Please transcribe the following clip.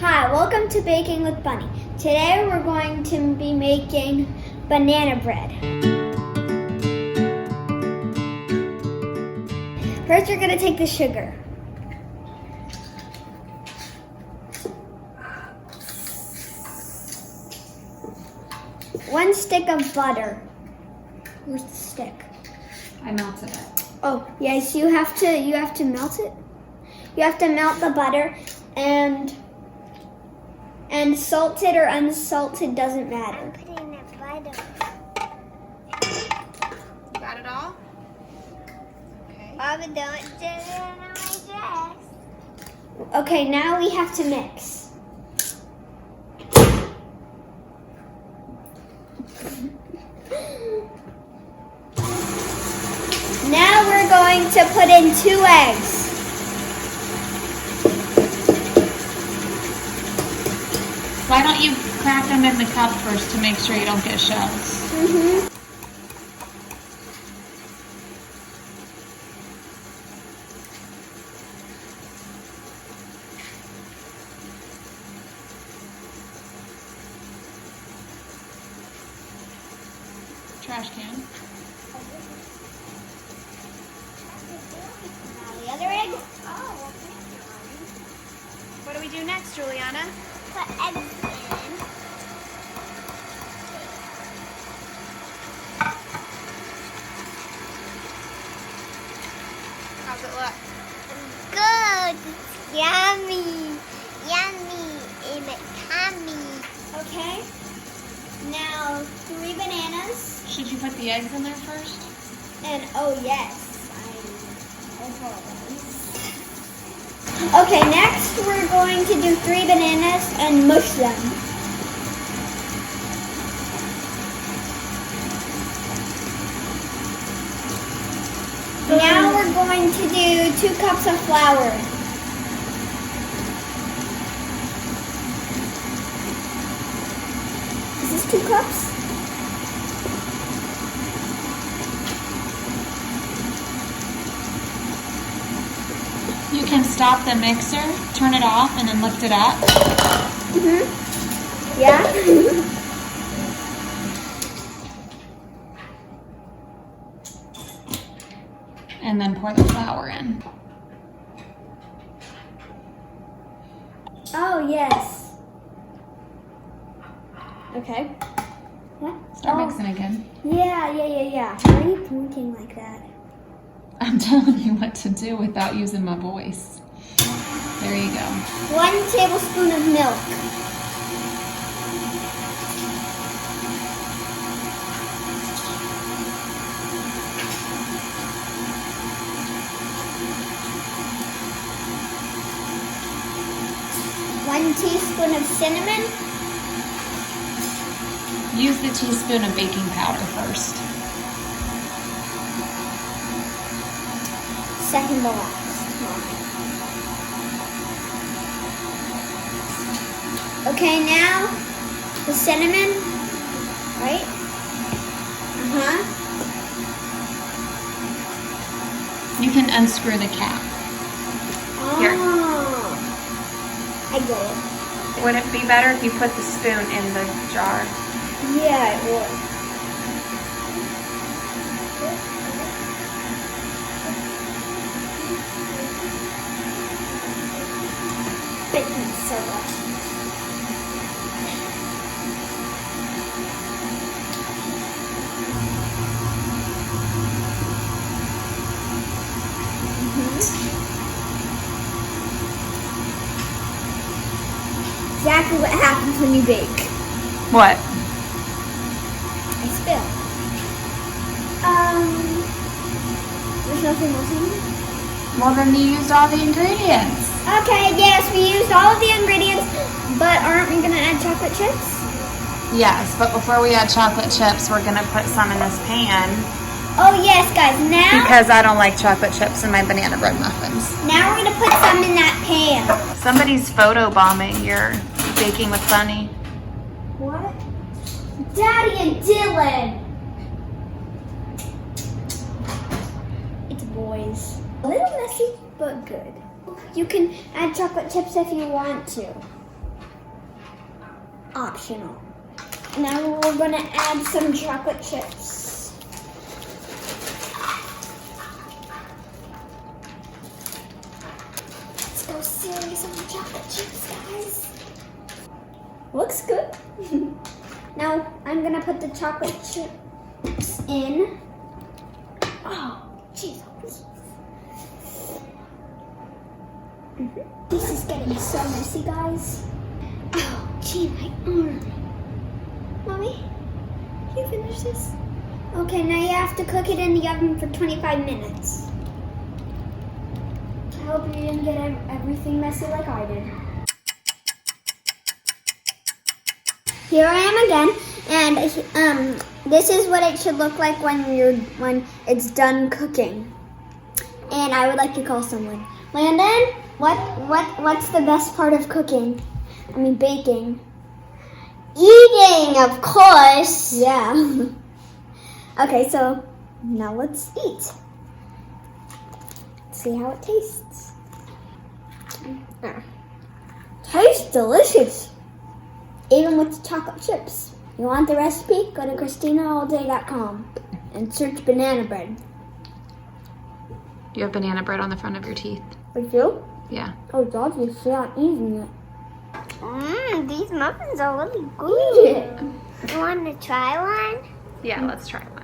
Hi, welcome to Baking with Bunny. Today we're going to be making banana bread. First we're going to take the sugar. One stick of butter. Where's the stick? I melted it. Oh, yes, you have to melt it. You have to melt the butter and salted or unsalted doesn't matter. I'm putting the butter. You got it all? Okay. Mama, don't do it on my dress. Okay, now we have to mix. Now we're going to put in 2 eggs. Why don't you crack them in the cup first to make sure you don't get shells? Trash can. Now the other egg. What do we do next, Juliana? Put eggs in. How's it look? Good. Yummy. Yummy. In my tummy. Okay. Now 3 bananas. Should you put the eggs in there first? And oh yes, I apologize. Okay, next we're going to do 3 bananas and mush them. Now we're going to do 2 cups of flour. Is this 2 cups? You can stop the mixer, turn it off, and then lift it up. Yeah. And then pour the flour in. Oh, yes. Okay. What? Start mixing again. Yeah. Why are you pointing like that? I'm telling you what to do without using my voice. There you go. 1 tablespoon of milk. One teaspoon of cinnamon. Use the teaspoon of baking powder first. Second to last. Okay, now the cinnamon, right? You can unscrew the cap. Here. Oh, I get it. Would it be better if you put the spoon in the jar? Yeah, it would. Baking soda. Exactly what happens when you bake. What? I spill. There's nothing else in there? Well, then you used all the ingredients. Okay, yes, we used all of the ingredients, but aren't we gonna add chocolate chips? Yes, but before we add chocolate chips, we're gonna put some in this pan Oh yes, guys, now because I don't like chocolate chips in my banana bread muffins. we're gonna put some in that pan. Somebody's photo bombing your Baking with Bunny. What? Daddy and Dylan! It's boys. A little messy, but good. You can add chocolate chips if you want to. optional. Now we're gonna add some chocolate chips. Let's go serious on the chocolate chips, guys. Looks good. Now I'm gonna put the chocolate chips in. Oh, jeez. This is getting so messy, guys. Oh, gee, my arm. Mommy, can you finish this? Okay, now you have to cook it in the oven for 25 minutes. I hope you didn't get everything messy like I did. Here I am again, and this is what it should look like when it's done cooking. And I would like to call someone. Landon, what's the best part of cooking? I mean baking. Eating, of course. Yeah. Okay, so now let's eat. See how it tastes. Tastes delicious. Even with the chocolate chips. You want the recipe? Go to ChristinaAllDay.com and search banana bread. You have banana bread on the front of your teeth. Would you? Yeah. Oh, it's obviously not eating it. These muffins are really Eat good. it. You want to try one? Yeah, let's try one.